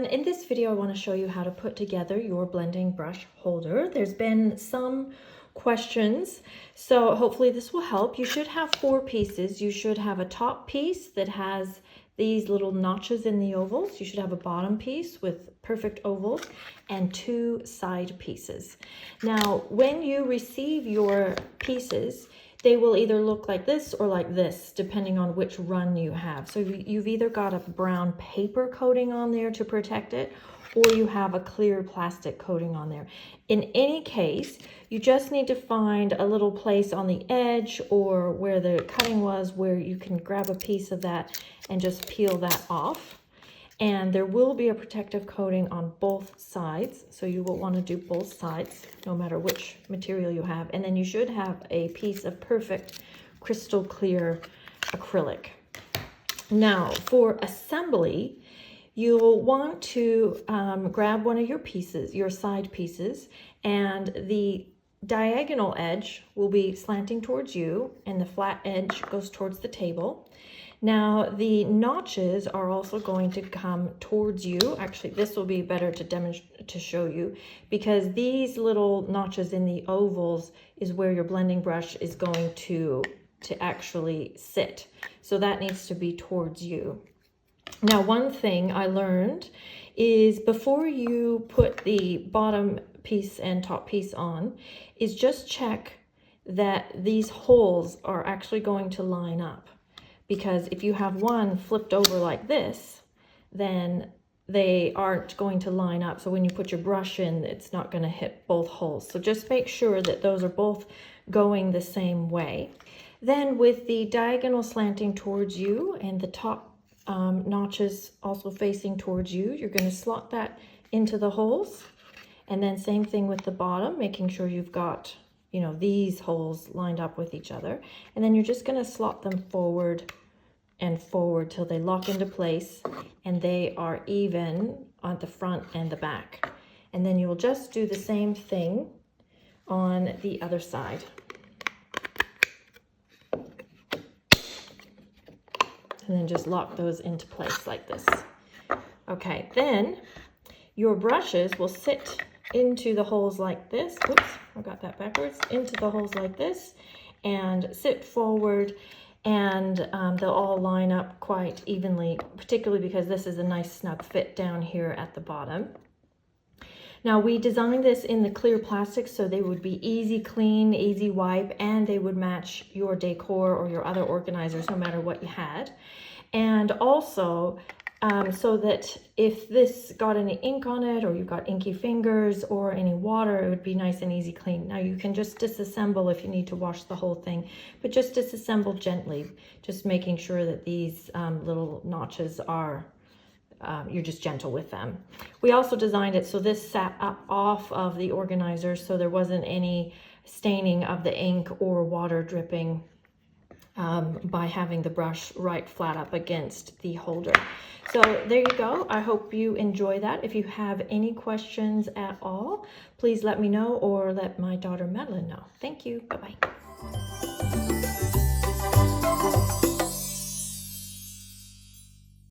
everyone. In this video, I want to show you how to put together your blending brush holder. There's been some questions, so hopefully this will help. You should have 4 pieces. You should have a top piece that has these little notches in the ovals. You should have a bottom piece with perfect ovals and 2 side pieces. Now, when you receive your pieces, they will either look like this or like this, depending on which run you have. So you've either got a brown paper coating on there to protect it, or you have a clear plastic coating on there. In any case, you just need to find a little place on the edge or where the cutting was where you can grab a piece of that and just peel that off. And there will be a protective coating on both sides, so you will want to do both sides no matter which material you have. And then you should have a piece of perfect crystal clear acrylic. Now for assembly, you'll want to grab one of your pieces, your side pieces, and the diagonal edge will be slanting towards you and the flat edge goes towards the table. Now the notches are also going to come towards you. Actually, this will be better to show you, because these little notches in the ovals is where your blending brush is going to actually sit. So that needs to be towards you. Now, one thing I learned is before you put the bottom piece and top piece on, is just check that these holes are actually going to line up. Because if you have one flipped over like this, then they aren't going to line up. So when you put your brush in, it's not going to hit both holes. So just make sure that those are both going the same way. Then with the diagonal slanting towards you and the top notches also facing towards you, you're going to slot that into the holes. And then same thing with the bottom, making sure you've got, you know, these holes lined up with each other. And then you're just going to slot them forward and forward till they lock into place and they are even on the front and the back. And then you will just do the same thing on the other side. And then just lock those into place like this. Okay, then your brushes will sit into the holes like this. Oops, I got that backwards. Into the holes like this and sit forward, and they'll all line up quite evenly, particularly because this is a nice snug fit down here at the bottom. Now we designed this in the clear plastic so they would be easy clean, easy wipe, and they would match your decor or your other organizers no matter what you had. And also so that if this got any ink on it or you got inky fingers or any water, it would be nice and easy clean. Now you can just disassemble if you need to wash the whole thing, but just disassemble gently, just making sure that these little notches are you're just gentle with them. We also designed it so this sat up off of the organizer so there wasn't any staining of the ink or water dripping by having the brush right flat up against the holder. So there you go. I hope you enjoy that. If you have any questions at all, please let me know or let my daughter Madeline know. Thank you. Bye-bye.